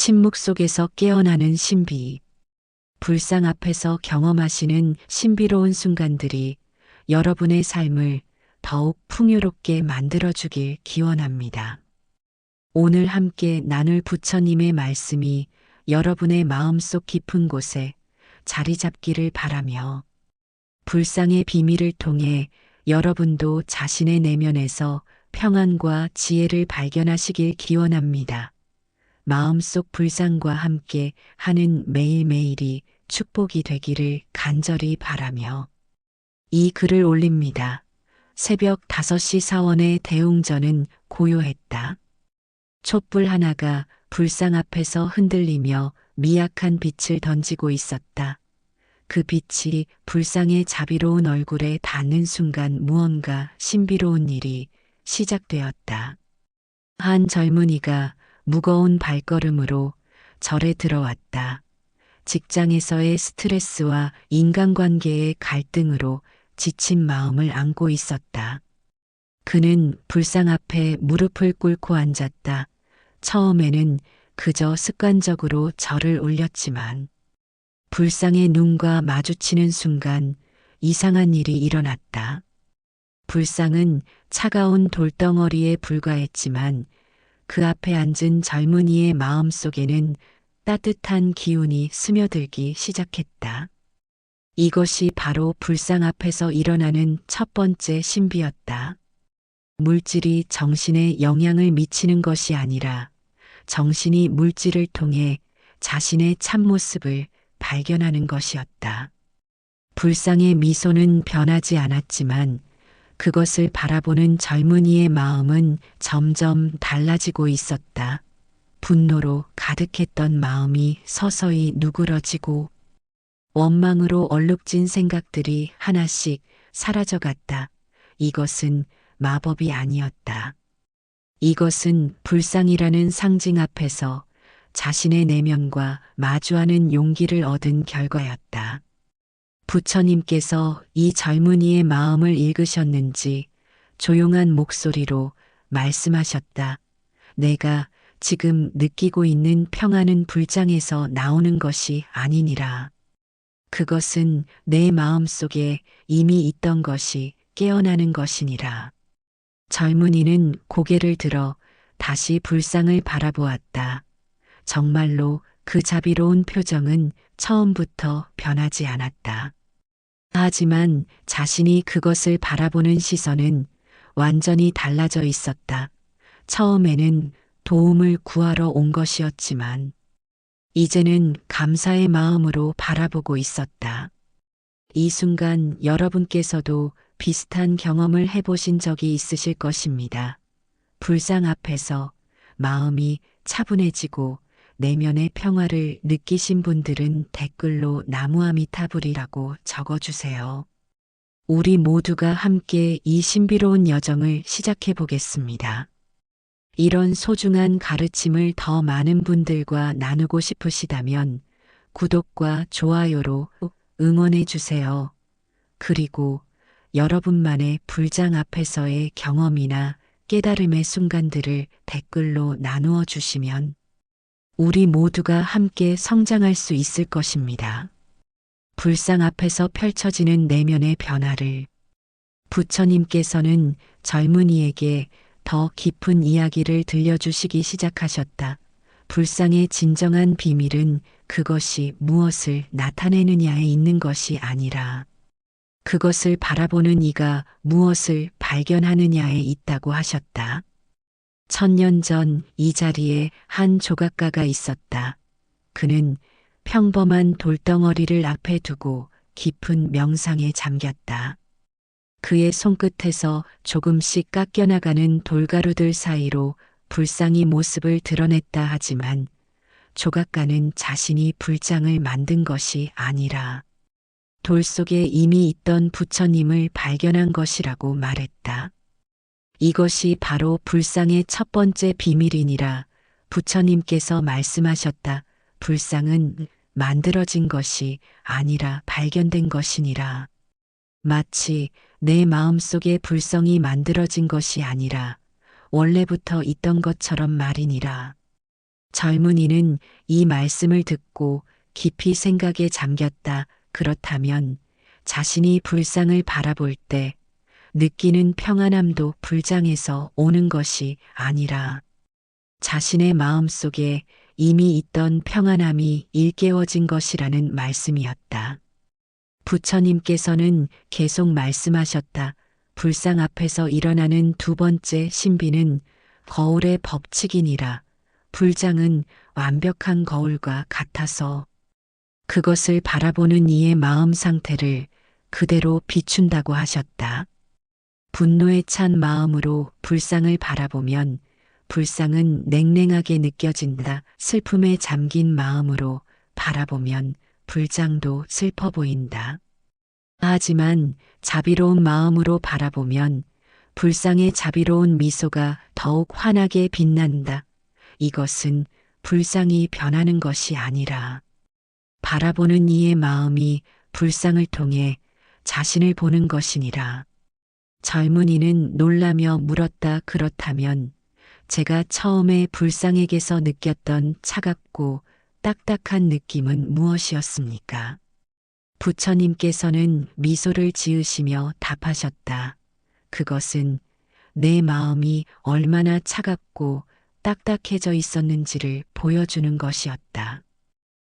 침묵 속에서 깨어나는 신비. 불상 앞에서 경험하시는 신비로운 순간들이 여러분의 삶을 더욱 풍요롭게 만들어주길 기원합니다. 오늘 함께 나눌 부처님의 말씀이 여러분의 마음속 깊은 곳에 자리 잡기를 바라며 불상의 비밀을 통해 여러분도 자신의 내면에서 평안과 지혜를 발견하시길 기원합니다. 마음속 불상과 함께 하는 매일매일이 축복이 되기를 간절히 바라며 이 글을 올립니다. 새벽 5시 사원의 대웅전은 고요했다. 촛불 하나가 불상 앞에서 흔들리며 미약한 빛을 던지고 있었다. 그 빛이 불상의 자비로운 얼굴에 닿는 순간 무언가 신비로운 일이 시작되었다. 한 젊은이가 무거운 발걸음으로 절에 들어왔다. 직장에서의 스트레스와 인간관계의 갈등으로 지친 마음을 안고 있었다. 그는 불상 앞에 무릎을 꿇고 앉았다. 처음에는 그저 습관적으로 절을 올렸지만 불상의 눈과 마주치는 순간 이상한 일이 일어났다. 불상은 차가운 돌덩어리에 불과했지만 그 앞에 앉은 젊은이의 마음 속에는 따뜻한 기운이 스며들기 시작했다. 이것이 바로 불상 앞에서 일어나는 첫 번째 신비였다. 물질이 정신에 영향을 미치는 것이 아니라 정신이 물질을 통해 자신의 참모습을 발견하는 것이었다. 불상의 미소는 변하지 않았지만 그것을 바라보는 젊은이의 마음은 점점 달라지고 있었다. 분노로 가득했던 마음이 서서히 누그러지고 원망으로 얼룩진 생각들이 하나씩 사라져갔다. 이것은 마법이 아니었다. 이것은 불상이라는 상징 앞에서 자신의 내면과 마주하는 용기를 얻은 결과였다. 부처님께서 이 젊은이의 마음을 읽으셨는지 조용한 목소리로 말씀하셨다. 내가 지금 느끼고 있는 평안은 불장에서 나오는 것이 아니니라. 그것은 내 마음 속에 이미 있던 것이 깨어나는 것이니라. 젊은이는 고개를 들어 다시 불상을 바라보았다. 정말로 그 자비로운 표정은 처음부터 변하지 않았다. 하지만 자신이 그것을 바라보는 시선은 완전히 달라져 있었다. 처음에는 도움을 구하러 온 것이었지만 이제는 감사의 마음으로 바라보고 있었다. 이 순간 여러분께서도 비슷한 경험을 해보신 적이 있으실 것입니다. 불상 앞에서 마음이 차분해지고 내면의 평화를 느끼신 분들은 댓글로 나무아미타불이라고 적어주세요. 우리 모두가 함께 이 신비로운 여정을 시작해 보겠습니다. 이런 소중한 가르침을 더 많은 분들과 나누고 싶으시다면 구독과 좋아요로 응원해 주세요. 그리고 여러분만의 불장 앞에서의 경험이나 깨달음의 순간들을 댓글로 나누어 주시면 우리 모두가 함께 성장할 수 있을 것입니다. 불상 앞에서 펼쳐지는 내면의 변화를 부처님께서는 젊은이에게 더 깊은 이야기를 들려주시기 시작하셨다. 불상의 진정한 비밀은 그것이 무엇을 나타내느냐에 있는 것이 아니라 그것을 바라보는 이가 무엇을 발견하느냐에 있다고 하셨다. 1000년 전 이 자리에 한 조각가가 있었다. 그는 평범한 돌덩어리를 앞에 두고 깊은 명상에 잠겼다. 그의 손끝에서 조금씩 깎여나가는 돌가루들 사이로 불상이 모습을 드러냈다 하지만 조각가는 자신이 불장을 만든 것이 아니라 돌 속에 이미 있던 부처님을 발견한 것이라고 말했다. 이것이 바로 불상의 첫 번째 비밀이니라. 부처님께서 말씀하셨다. 불상은 만들어진 것이 아니라 발견된 것이니라. 마치 내 마음속에 불성이 만들어진 것이 아니라 원래부터 있던 것처럼 말이니라. 젊은이는 이 말씀을 듣고 깊이 생각에 잠겼다. 그렇다면 자신이 불상을 바라볼 때 느끼는 평안함도 불장에서 오는 것이 아니라 자신의 마음속에 이미 있던 평안함이 일깨워진 것이라는 말씀이었다. 부처님께서는 계속 말씀하셨다. 불상 앞에서 일어나는 두 번째 신비는 거울의 법칙이니라. 불장은 완벽한 거울과 같아서 그것을 바라보는 이의 마음 상태를 그대로 비춘다고 하셨다. 분노에 찬 마음으로 불상을 바라보면 불상은 냉랭하게 느껴진다. 슬픔에 잠긴 마음으로 바라보면 불장도 슬퍼 보인다. 하지만 자비로운 마음으로 바라보면 불상의 자비로운 미소가 더욱 환하게 빛난다. 이것은 불상이 변하는 것이 아니라 바라보는 이의 마음이 불상을 통해 자신을 보는 것이니라. 젊은이는 놀라며 물었다. 그렇다면 제가 처음에 불상에게서 느꼈던 차갑고 딱딱한 느낌은 무엇이었습니까? 부처님께서는 미소를 지으시며 답하셨다. 그것은 내 마음이 얼마나 차갑고 딱딱해져 있었는지를 보여주는 것이었다.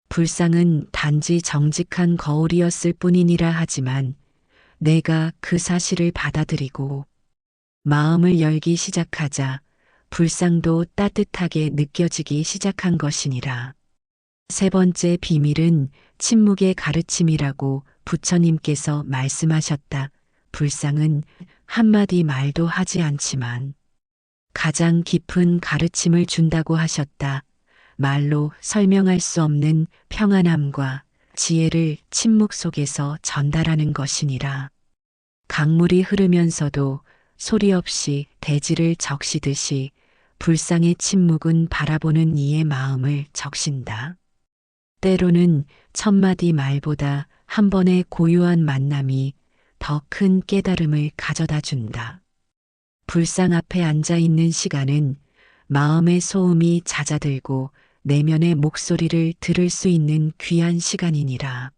불상은 단지 정직한 거울이었을 뿐이니라 하지만 내가 그 사실을 받아들이고 마음을 열기 시작하자 불상도 따뜻하게 느껴지기 시작한 것이니라. 세 번째 비밀은 침묵의 가르침이라고 부처님께서 말씀하셨다. 불상은 한마디 말도 하지 않지만 가장 깊은 가르침을 준다고 하셨다. 말로 설명할 수 없는 평안함과 지혜를 침묵 속에서 전달하는 것이니라. 강물이 흐르면서도 소리 없이 대지를 적시듯이 불상의 침묵은 바라보는 이의 마음을 적신다. 때로는 천마디 말보다 한 번의 고요한 만남이 더 큰 깨달음을 가져다 준다. 불상 앞에 앉아 있는 시간은 마음의 소음이 잦아들고 내면의 목소리를 들을 수 있는 귀한 시간이니라.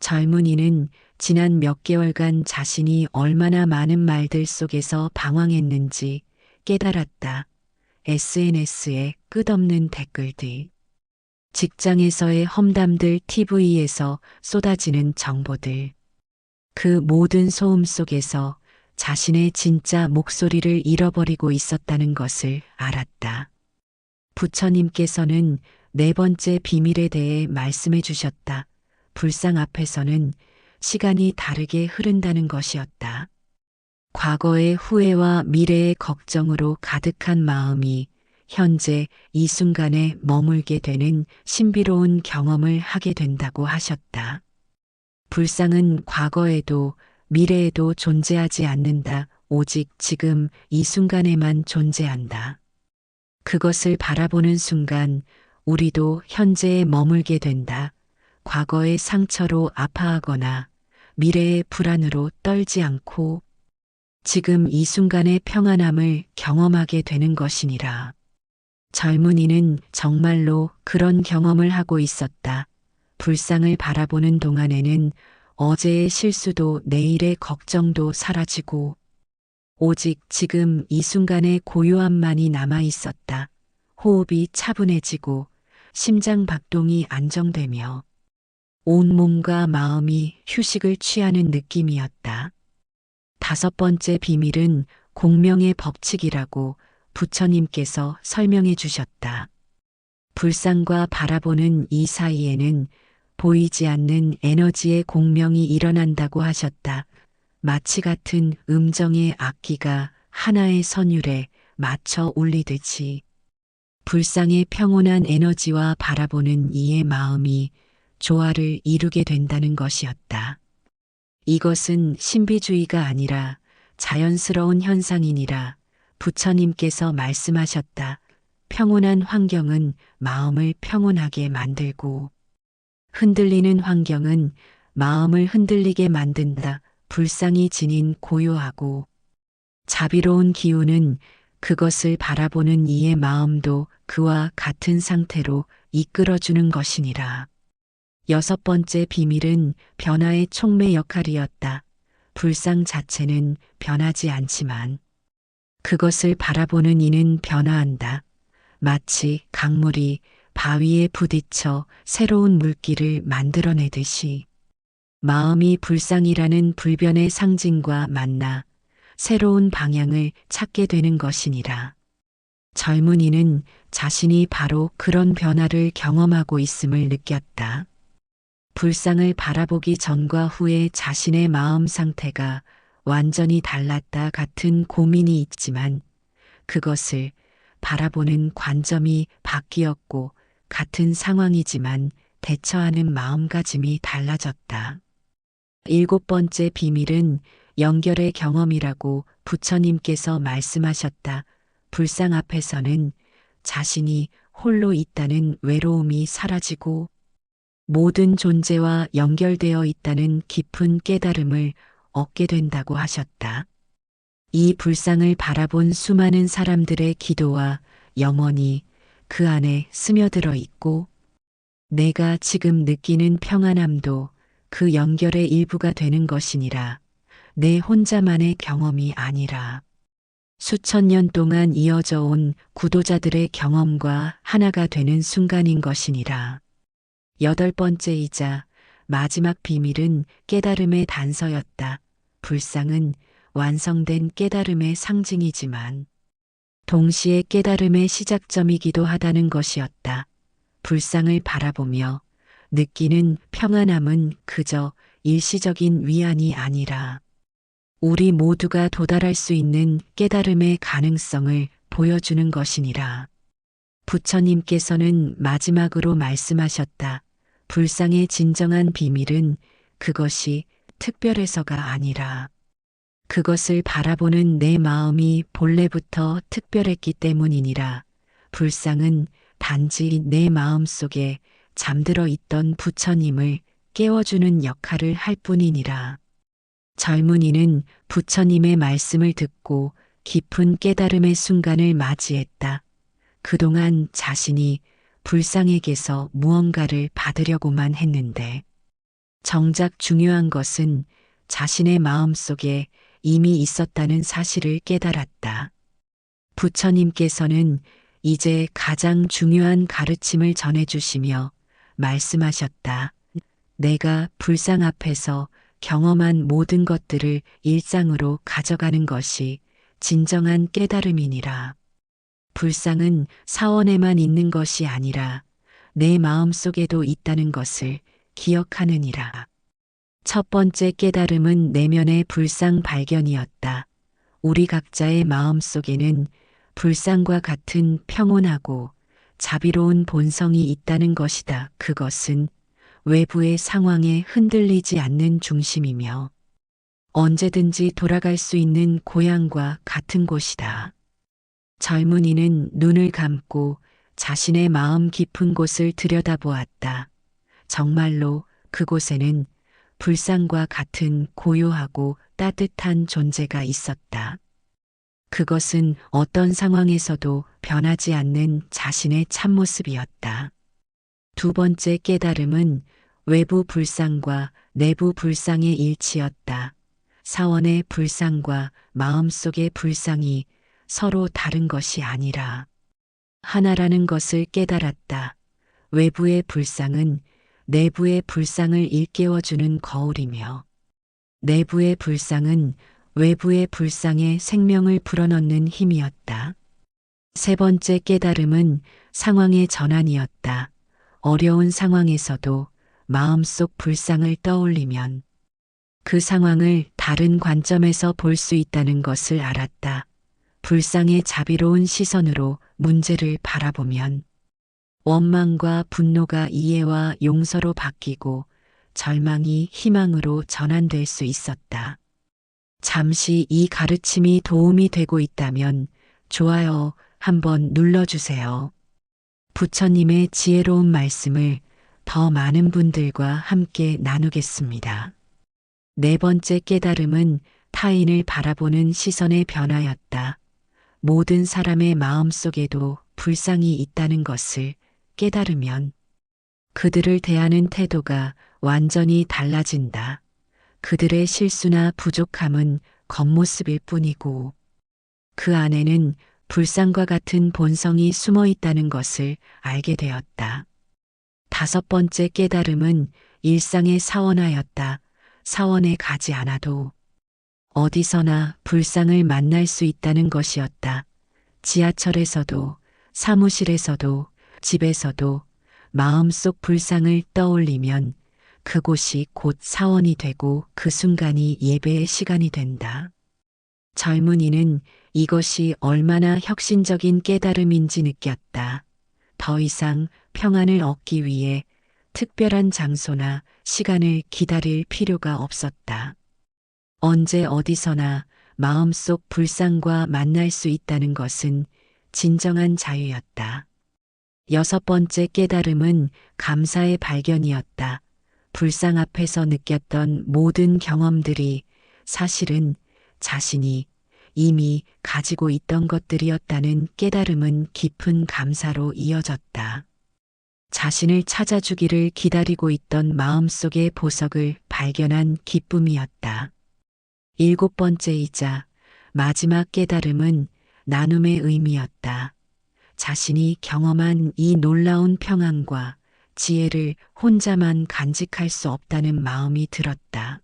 젊은이는 지난 몇 개월간 자신이 얼마나 많은 말들 속에서 방황했는지 깨달았다. SNS의 끝없는 댓글들, 직장에서의 험담들, TV에서 쏟아지는 정보들, 그 모든 소음 속에서 자신의 진짜 목소리를 잃어버리고 있었다는 것을 알았다. 부처님께서는 네 번째 비밀에 대해 말씀해 주셨다. 불상 앞에서는 시간이 다르게 흐른다는 것이었다. 과거의 후회와 미래의 걱정으로 가득한 마음이 현재 이 순간에 머물게 되는 신비로운 경험을 하게 된다고 하셨다. 불상은 과거에도 미래에도 존재하지 않는다. 오직 지금 이 순간에만 존재한다. 그것을 바라보는 순간 우리도 현재에 머물게 된다. 과거의 상처로 아파하거나 미래의 불안으로 떨지 않고 지금 이 순간의 평안함을 경험하게 되는 것이니라. 젊은이는 정말로 그런 경험을 하고 있었다. 불상을 바라보는 동안에는 어제의 실수도 내일의 걱정도 사라지고 오직 지금 이 순간의 고요함만이 남아 있었다. 호흡이 차분해지고 심장 박동이 안정되며 온 몸과 마음이 휴식을 취하는 느낌이었다. 다섯 번째 비밀은 공명의 법칙이라고 부처님께서 설명해 주셨다. 불상과 바라보는 이 사이에는 보이지 않는 에너지의 공명이 일어난다고 하셨다. 마치 같은 음정의 악기가 하나의 선율에 맞춰 울리듯이 불상의 평온한 에너지와 바라보는 이의 마음이 조화를 이루게 된다는 것이었다. 이것은 신비주의가 아니라 자연스러운 현상이니라. 부처님께서 말씀하셨다. 평온한 환경은 마음을 평온하게 만들고 흔들리는 환경은 마음을 흔들리게 만든다. 불상이 지닌 고요하고 자비로운 기운은 그것을 바라보는 이의 마음도 그와 같은 상태로 이끌어주는 것이니라. 여섯 번째 비밀은 변화의 촉매 역할이었다. 불상 자체는 변하지 않지만 그것을 바라보는 이는 변화한다. 마치 강물이 바위에 부딪혀 새로운 물길을 만들어내듯이 마음이 불상이라는 불변의 상징과 만나 새로운 방향을 찾게 되는 것이니라. 젊은이는 자신이 바로 그런 변화를 경험하고 있음을 느꼈다. 불상을 바라보기 전과 후에 자신의 마음 상태가 완전히 달랐다 같은 고민이 있지만 그것을 바라보는 관점이 바뀌었고 같은 상황이지만 대처하는 마음가짐이 달라졌다. 일곱 번째 비밀은 연결의 경험이라고 부처님께서 말씀하셨다. 불상 앞에서는 자신이 홀로 있다는 외로움이 사라지고 모든 존재와 연결되어 있다는 깊은 깨달음을 얻게 된다고 하셨다. 이 불상을 바라본 수많은 사람들의 기도와 영혼이 그 안에 스며들어 있고 내가 지금 느끼는 평안함도 그 연결의 일부가 되는 것이니라. 내 혼자만의 경험이 아니라 수천 년 동안 이어져 온 구도자들의 경험과 하나가 되는 순간인 것이니라. 여덟 번째이자 마지막 비밀은 깨달음의 단서였다. 불상은 완성된 깨달음의 상징이지만 동시에 깨달음의 시작점이기도 하다는 것이었다. 불상을 바라보며 느끼는 평안함은 그저 일시적인 위안이 아니라 우리 모두가 도달할 수 있는 깨달음의 가능성을 보여주는 것이니라. 부처님께서는 마지막으로 말씀하셨다. 불상의 진정한 비밀은 그것이 특별해서가 아니라 그것을 바라보는 내 마음이 본래부터 특별했기 때문이니라. 불상은 단지 내 마음 속에 잠들어 있던 부처님을 깨워주는 역할을 할 뿐이니라. 젊은이는 부처님의 말씀을 듣고 깊은 깨달음의 순간을 맞이했다. 그동안 자신이 불상에게서 무언가를 받으려고만 했는데 정작 중요한 것은 자신의 마음 속에 이미 있었다는 사실을 깨달았다. 부처님께서는 이제 가장 중요한 가르침을 전해주시며 말씀하셨다. 내가 불상 앞에서 경험한 모든 것들을 일상으로 가져가는 것이 진정한 깨달음이니라. 불상은 사원에만 있는 것이 아니라 내 마음 속에도 있다는 것을 기억하느니라. 첫 번째 깨달음은 내면의 불상 발견이었다. 우리 각자의 마음 속에는 불상과 같은 평온하고 자비로운 본성이 있다는 것이다. 그것은 외부의 상황에 흔들리지 않는 중심이며 언제든지 돌아갈 수 있는 고향과 같은 곳이다. 젊은이는 눈을 감고 자신의 마음 깊은 곳을 들여다보았다. 정말로 그곳에는 불상과 같은 고요하고 따뜻한 존재가 있었다. 그것은 어떤 상황에서도 변하지 않는 자신의 참모습이었다. 두 번째 깨달음은 외부 불상과 내부 불상의 일치였다. 사원의 불상과 마음속의 불상이 서로 다른 것이 아니라 하나라는 것을 깨달았다. 외부의 불상은 내부의 불상을 일깨워주는 거울이며 내부의 불상은 외부의 불상에 생명을 불어넣는 힘이었다. 세 번째 깨달음은 상황의 전환이었다. 어려운 상황에서도 마음속 불상을 떠올리면 그 상황을 다른 관점에서 볼 수 있다는 것을 알았다. 불상의 자비로운 시선으로 문제를 바라보면 원망과 분노가 이해와 용서로 바뀌고 절망이 희망으로 전환될 수 있었다. 잠시 이 가르침이 도움이 되고 있다면 좋아요 한번 눌러주세요. 부처님의 지혜로운 말씀을 더 많은 분들과 함께 나누겠습니다. 네 번째 깨달음은 타인을 바라보는 시선의 변화였다. 모든 사람의 마음속에도 불상이 있다는 것을 깨달으면 그들을 대하는 태도가 완전히 달라진다. 그들의 실수나 부족함은 겉모습일 뿐이고 그 안에는 불상과 같은 본성이 숨어 있다는 것을 알게 되었다. 다섯 번째 깨달음은 일상의 사원하였다. 사원에 가지 않아도 어디서나 불상을 만날 수 있다는 것이었다. 지하철에서도, 사무실에서도, 집에서도 마음속 불상을 떠올리면 그곳이 곧 사원이 되고 그 순간이 예배의 시간이 된다. 젊은이는 이것이 얼마나 혁신적인 깨달음인지 느꼈다. 더 이상 평안을 얻기 위해 특별한 장소나 시간을 기다릴 필요가 없었다. 언제 어디서나 마음속 불상과 만날 수 있다는 것은 진정한 자유였다. 여섯 번째 깨달음은 감사의 발견이었다. 불상 앞에서 느꼈던 모든 경험들이 사실은 자신이 이미 가지고 있던 것들이었다는 깨달음은 깊은 감사로 이어졌다. 자신을 찾아주기를 기다리고 있던 마음속의 보석을 발견한 기쁨이었다. 일곱 번째이자 마지막 깨달음은 나눔의 의미였다. 자신이 경험한 이 놀라운 평안과 지혜를 혼자만 간직할 수 없다는 마음이 들었다.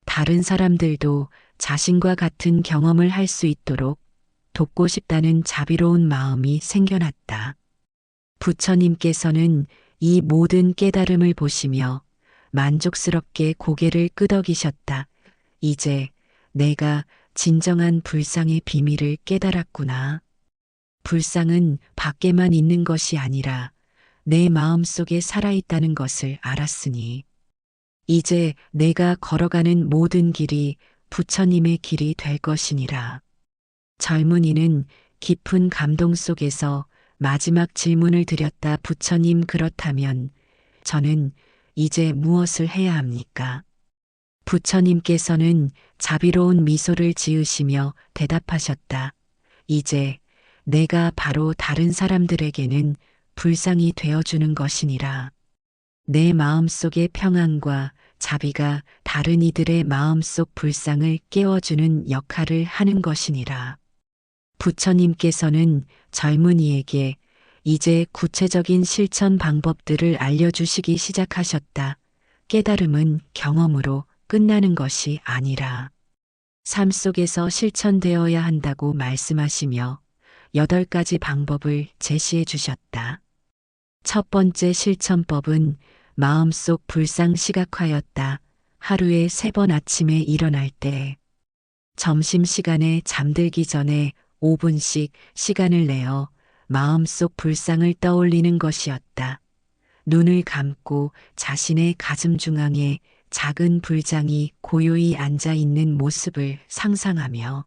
다른 사람들도 자신과 같은 경험을 할 수 있도록 돕고 싶다는 자비로운 마음이 생겨났다. 부처님께서는 이 모든 깨달음을 보시며 만족스럽게 고개를 끄덕이셨다. 이제 내가 진정한 불상의 비밀을 깨달았구나. 불상은 밖에만 있는 것이 아니라 내 마음속에 살아있다는 것을 알았으니 이제 내가 걸어가는 모든 길이 부처님의 길이 될 것이니라. 젊은이는 깊은 감동 속에서 마지막 질문을 드렸다. 부처님, 그렇다면 저는 이제 무엇을 해야 합니까? 부처님께서는 자비로운 미소를 지으시며 대답하셨다. 이제 내가 바로 다른 사람들에게는 불상이 되어주는 것이니라. 내 마음속의 평안과 자비가 다른 이들의 마음속 불상을 깨워주는 역할을 하는 것이니라. 부처님께서는 젊은이에게 이제 구체적인 실천 방법들을 알려주시기 시작하셨다. 깨달음은 경험으로 끝나는 것이 아니라 삶 속에서 실천되어야 한다고 말씀하시며 8가지 방법을 제시해 주셨다. 첫 번째 실천법은 마음속 불상 시각화였다. 하루에 3번 아침에 일어날 때, 점심시간에 잠들기 전에 5분씩 시간을 내어 마음속 불상을 떠올리는 것이었다. 눈을 감고 자신의 가슴 중앙에 작은 불장이 고요히 앉아 있는 모습을 상상하며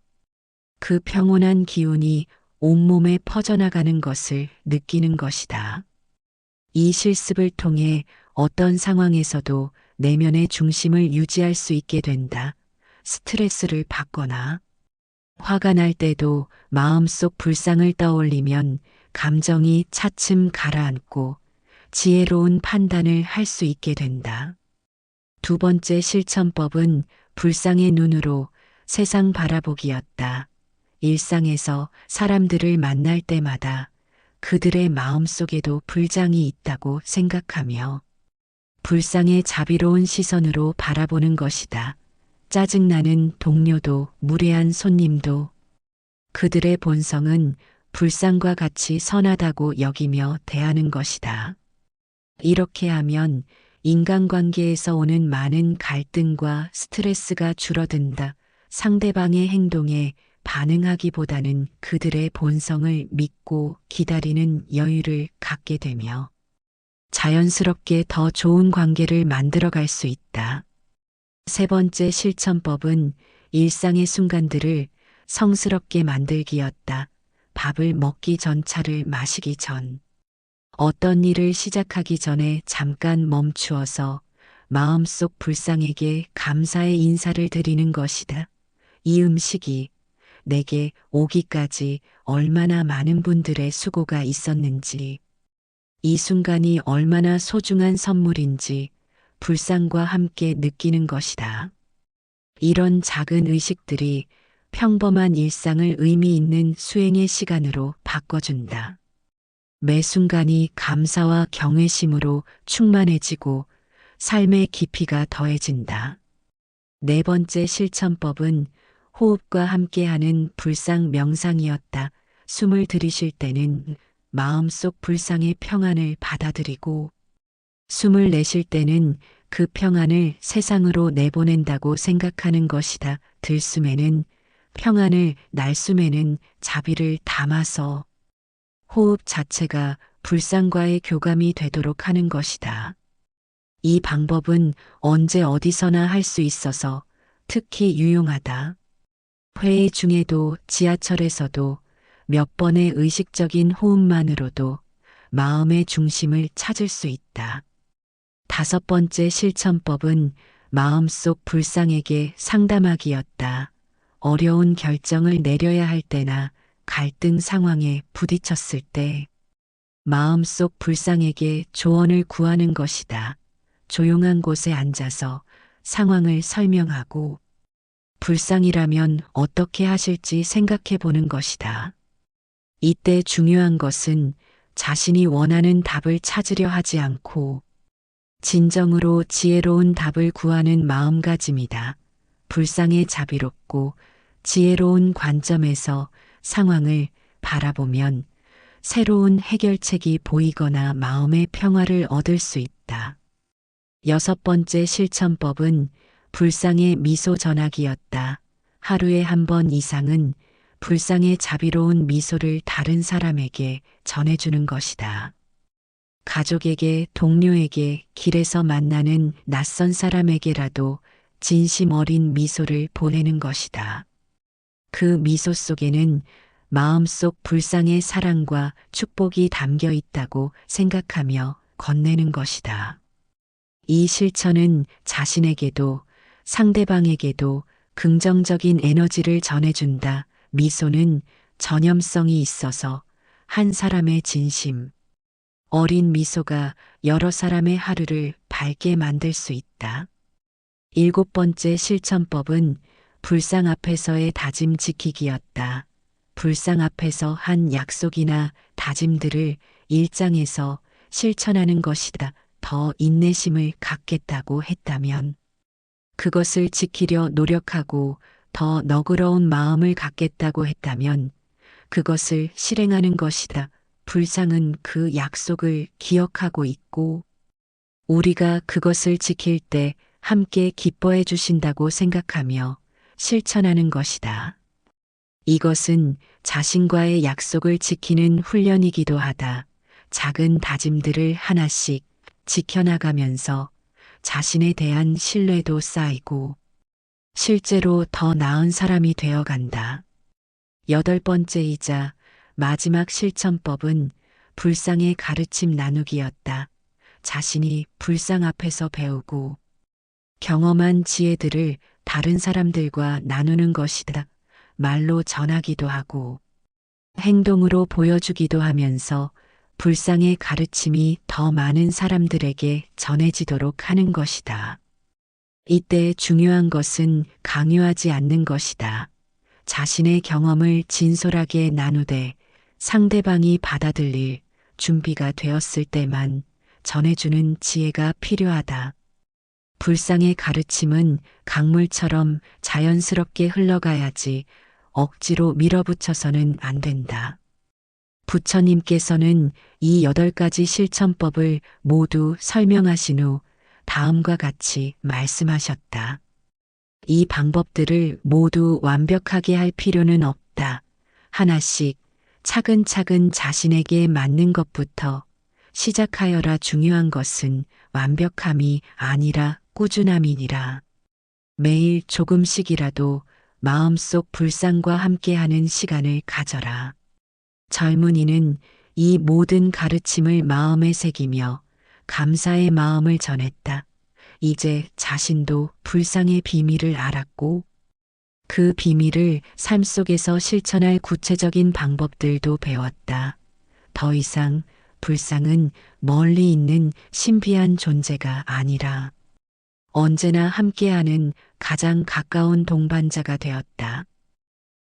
그 평온한 기운이 온몸에 퍼져나가는 것을 느끼는 것이다. 이 실습을 통해 어떤 상황에서도 내면의 중심을 유지할 수 있게 된다. 스트레스를 받거나 화가 날 때도 마음속 불상을 떠올리면 감정이 차츰 가라앉고 지혜로운 판단을 할 수 있게 된다. 두 번째 실천법은 불상의 눈으로 세상 바라보기였다. 일상에서 사람들을 만날 때마다 그들의 마음속에도 불장이 있다고 생각하며 불상의 자비로운 시선으로 바라보는 것이다. 짜증나는 동료도 무례한 손님도 그들의 본성은 불상과 같이 선하다고 여기며 대하는 것이다. 이렇게 하면 인간관계에서 오는 많은 갈등과 스트레스가 줄어든다. 상대방의 행동에 반응하기보다는 그들의 본성을 믿고 기다리는 여유를 갖게 되며 자연스럽게 더 좋은 관계를 만들어갈 수 있다. 세 번째 실천법은 일상의 순간들을 성스럽게 만들기였다. 밥을 먹기 전, 차를 마시기 전, 어떤 일을 시작하기 전에 잠깐 멈추어서 마음속 불상에게 감사의 인사를 드리는 것이다. 이 음식이 내게 오기까지 얼마나 많은 분들의 수고가 있었는지, 이 순간이 얼마나 소중한 선물인지 불상과 함께 느끼는 것이다. 이런 작은 의식들이 평범한 일상을 의미 있는 수행의 시간으로 바꿔준다. 매 순간이 감사와 경외심으로 충만해지고 삶의 깊이가 더해진다. 네 번째 실천법은 호흡과 함께하는 불상 명상이었다. 숨을 들이쉴 때는 마음속 불상의 평안을 받아들이고, 숨을 내쉴 때는 그 평안을 세상으로 내보낸다고 생각하는 것이다. 들숨에는 평안을, 날숨에는 자비를 담아서 호흡 자체가 불상과의 교감이 되도록 하는 것이다. 이 방법은 언제 어디서나 할 수 있어서 특히 유용하다. 회의 중에도 지하철에서도 몇 번의 의식적인 호흡만으로도 마음의 중심을 찾을 수 있다. 다섯 번째 실천법은 마음속 불상에게 상담하기였다. 어려운 결정을 내려야 할 때나 갈등 상황에 부딪혔을 때 마음속 불상에게 조언을 구하는 것이다. 조용한 곳에 앉아서 상황을 설명하고 불상이라면 어떻게 하실지 생각해 보는 것이다. 이때 중요한 것은 자신이 원하는 답을 찾으려 하지 않고 진정으로 지혜로운 답을 구하는 마음가짐이다. 불상의 자비롭고 지혜로운 관점에서 상황을 바라보면 새로운 해결책이 보이거나 마음의 평화를 얻을 수 있다. 여섯 번째 실천법은 불상의 미소 전하기였다. 하루에 한 번 이상은 불상의 자비로운 미소를 다른 사람에게 전해주는 것이다. 가족에게, 동료에게, 길에서 만나는 낯선 사람에게라도 진심 어린 미소를 보내는 것이다. 그 미소 속에는 마음속 불상의 사랑과 축복이 담겨 있다고 생각하며 건네는 것이다. 이 실천은 자신에게도 상대방에게도 긍정적인 에너지를 전해준다. 미소는 전염성이 있어서 한 사람의 진심, 어린 미소가 여러 사람의 하루를 밝게 만들 수 있다. 일곱 번째 실천법은 불상 앞에서의 다짐 지키기였다. 불상 앞에서 한 약속이나 다짐들을 일상에서 실천하는 것이다. 더 인내심을 갖겠다고 했다면 그것을 지키려 노력하고 더 너그러운 마음을 갖겠다고 했다면 그것을 실행하는 것이다. 불상은 그 약속을 기억하고 있고 우리가 그것을 지킬 때 함께 기뻐해 주신다고 생각하며 실천하는 것이다. 이것은 자신과의 약속을 지키는 훈련이기도 하다. 작은 다짐들을 하나씩 지켜나가면서 자신에 대한 신뢰도 쌓이고 실제로 더 나은 사람이 되어간다. 여덟 번째이자 마지막 실천법은 불상의 가르침 나누기였다. 자신이 불상 앞에서 배우고 경험한 지혜들을 다른 사람들과 나누는 것이다. 말로 전하기도 하고 행동으로 보여주기도 하면서 불상의 가르침이 더 많은 사람들에게 전해지도록 하는 것이다. 이때 중요한 것은 강요하지 않는 것이다. 자신의 경험을 진솔하게 나누되 상대방이 받아들일 준비가 되었을 때만 전해주는 지혜가 필요하다. 불상의 가르침은 강물처럼 자연스럽게 흘러가야지 억지로 밀어붙여서는 안 된다. 부처님께서는 이 8가지 실천법을 모두 설명하신 후 다음과 같이 말씀하셨다. 이 방법들을 모두 완벽하게 할 필요는 없다. 하나씩 차근차근 자신에게 맞는 것부터 시작하여라. 중요한 것은 완벽함이 아니라 꾸준함이니라. 매일 조금씩이라도 마음속 불상과 함께하는 시간을 가져라. 젊은이는 이 모든 가르침을 마음에 새기며 감사의 마음을 전했다. 이제 자신도 불상의 비밀을 알았고 그 비밀을 삶 속에서 실천할 구체적인 방법들도 배웠다. 더 이상 불상은 멀리 있는 신비한 존재가 아니라 언제나 함께하는 가장 가까운 동반자가 되었다.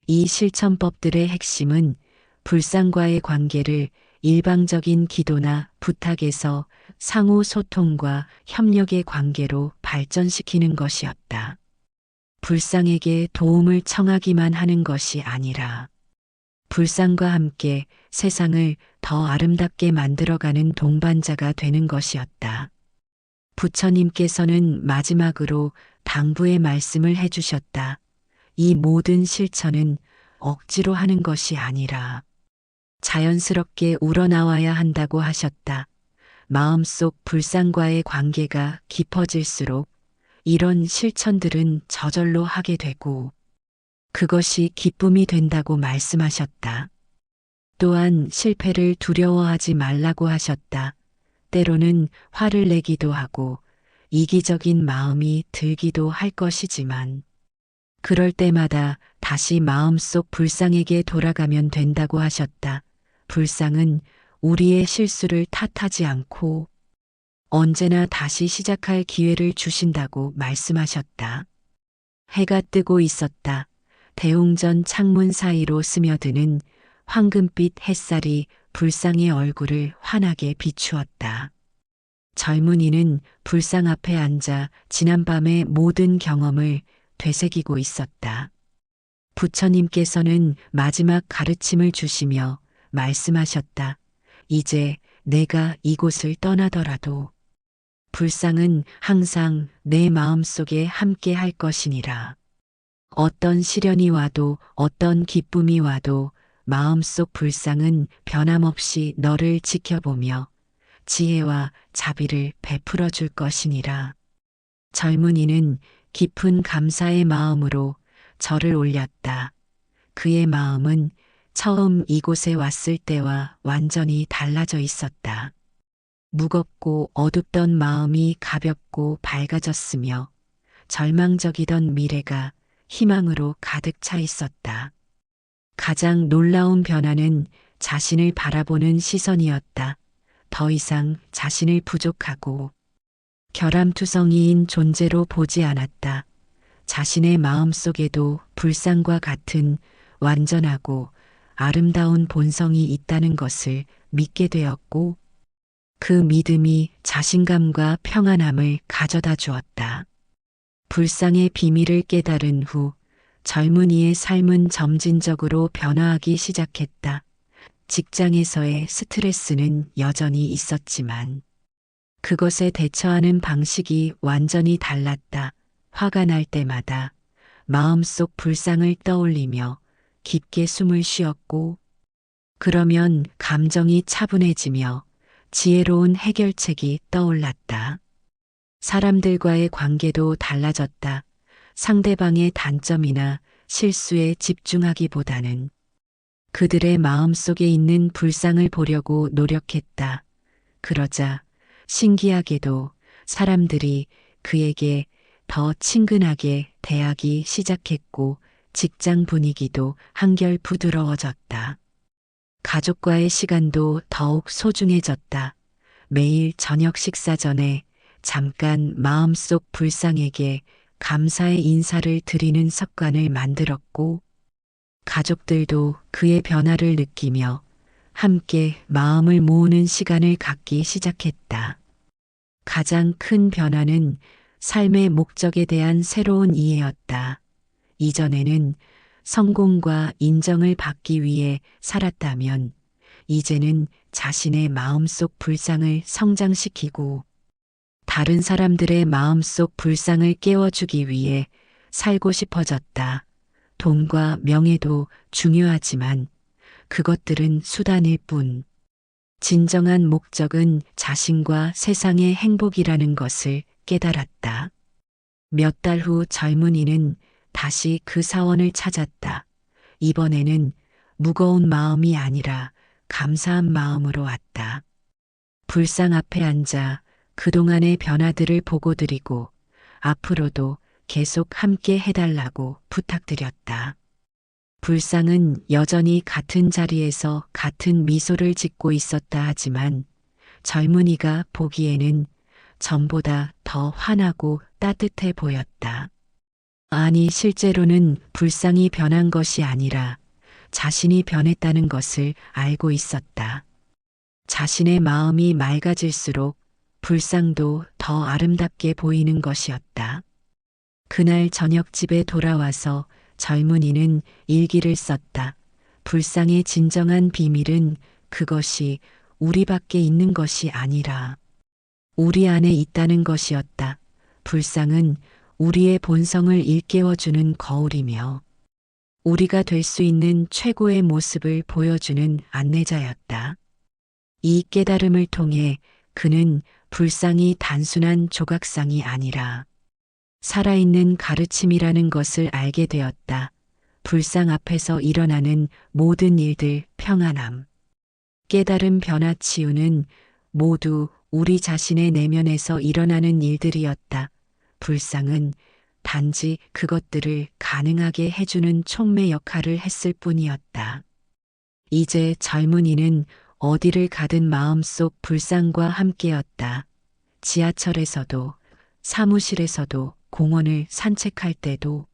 이 실천법들의 핵심은 불상과의 관계를 일방적인 기도나 부탁에서 상호 소통과 협력의 관계로 발전시키는 것이었다. 불상에게 도움을 청하기만 하는 것이 아니라 불상과 함께 세상을 더 아름답게 만들어가는 동반자가 되는 것이었다. 부처님께서는 마지막으로 당부의 말씀을 해주셨다. 이 모든 실천은 억지로 하는 것이 아니라 자연스럽게 우러나와야 한다고 하셨다. 마음속 불상과의 관계가 깊어질수록 이런 실천들은 저절로 하게 되고 그것이 기쁨이 된다고 말씀하셨다. 또한 실패를 두려워하지 말라고 하셨다. 때로는 화를 내기도 하고 이기적인 마음이 들기도 할 것이지만 그럴 때마다 다시 마음속 불상에게 돌아가면 된다고 하셨다. 불상은 우리의 실수를 탓하지 않고 언제나 다시 시작할 기회를 주신다고 말씀하셨다. 해가 뜨고 있었다. 대웅전 창문 사이로 스며드는 황금빛 햇살이 불상의 얼굴을 환하게 비추었다. 젊은이는 불상 앞에 앉아 지난밤의 모든 경험을 되새기고 있었다. 부처님께서는 마지막 가르침을 주시며 말씀하셨다. 이제 내가 이곳을 떠나더라도 불상은 항상 내 마음속에 함께 할 것이니라. 어떤 시련이 와도 어떤 기쁨이 와도 마음속 불상은 변함없이 너를 지켜보며 지혜와 자비를 베풀어 줄 것이니라. 젊은이는 깊은 감사의 마음으로 절을 올렸다. 그의 마음은 처음 이곳에 왔을 때와 완전히 달라져 있었다. 무겁고 어둡던 마음이 가볍고 밝아졌으며 절망적이던 미래가 희망으로 가득 차 있었다. 가장 놀라운 변화는 자신을 바라보는 시선이었다. 더 이상 자신을 부족하고 결함투성이인 존재로 보지 않았다. 자신의 마음 속에도 불상과 같은 완전하고 아름다운 본성이 있다는 것을 믿게 되었고 그 믿음이 자신감과 평안함을 가져다 주었다. 불상의 비밀을 깨달은 후 젊은이의 삶은 점진적으로 변화하기 시작했다. 직장에서의 스트레스는 여전히 있었지만 그것에 대처하는 방식이 완전히 달랐다. 화가 날 때마다 마음속 불상을 떠올리며 깊게 숨을 쉬었고 그러면 감정이 차분해지며 지혜로운 해결책이 떠올랐다. 사람들과의 관계도 달라졌다. 상대방의 단점이나 실수에 집중하기보다는 그들의 마음 속에 있는 불상을 보려고 노력했다. 그러자 신기하게도 사람들이 그에게 더 친근하게 대하기 시작했고 직장 분위기도 한결 부드러워졌다. 가족과의 시간도 더욱 소중해졌다. 매일 저녁 식사 전에 잠깐 마음속 불상에게 감사의 인사를 드리는 습관을 만들었고 가족들도 그의 변화를 느끼며 함께 마음을 모으는 시간을 갖기 시작했다. 가장 큰 변화는 삶의 목적에 대한 새로운 이해였다. 이전에는 성공과 인정을 받기 위해 살았다면 이제는 자신의 마음속 불상을 성장시키고 다른 사람들의 마음속 불상을 깨워주기 위해 살고 싶어졌다. 돈과 명예도 중요하지만 그것들은 수단일 뿐. 진정한 목적은 자신과 세상의 행복이라는 것을 깨달았다. 몇 달 후 젊은이는 다시 그 사원을 찾았다. 이번에는 무거운 마음이 아니라 감사한 마음으로 왔다. 불상 앞에 앉아 그동안의 변화들을 보고드리고 앞으로도 계속 함께 해달라고 부탁드렸다. 불상은 여전히 같은 자리에서 같은 미소를 짓고 있었다 하지만 젊은이가 보기에는 전보다 더 환하고 따뜻해 보였다. 아니, 실제로는 불상이 변한 것이 아니라 자신이 변했다는 것을 알고 있었다. 자신의 마음이 맑아질수록 불상도 더 아름답게 보이는 것이었다. 그날 저녁 집에 돌아와서 젊은이는 일기를 썼다. 불상의 진정한 비밀은 그것이 우리밖에 있는 것이 아니라 우리 안에 있다는 것이었다. 불상은 우리의 본성을 일깨워주는 거울이며 우리가 될 수 있는 최고의 모습을 보여주는 안내자였다. 이 깨달음을 통해 그는 불상이 단순한 조각상이 아니라 살아있는 가르침이라는 것을 알게 되었다. 불상 앞에서 일어나는 모든 일들, 평안함, 깨달음, 변화, 치유는 모두 우리 자신의 내면에서 일어나는 일들이었다. 불상은 단지 그것들을 가능하게 해주는 촉매 역할을 했을 뿐이었다. 이제 젊은이는 어디를 가든 마음속 불상과 함께였다. 지하철에서도, 사무실에서도, 공원을 산책할 때도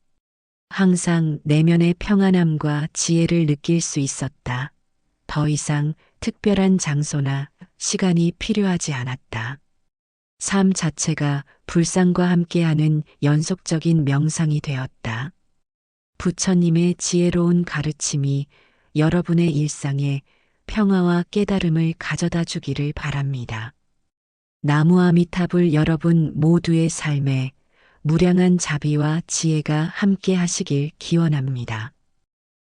항상 내면의 평안함과 지혜를 느낄 수 있었다. 더 이상 특별한 장소나 시간이 필요하지 않았다. 삶 자체가 불상과 함께하는 연속적인 명상이 되었다. 부처님의 지혜로운 가르침이 여러분의 일상에 평화와 깨달음을 가져다 주기를 바랍니다. 나무아미타불. 여러분 모두의 삶에 무량한 자비와 지혜가 함께 하시길 기원합니다.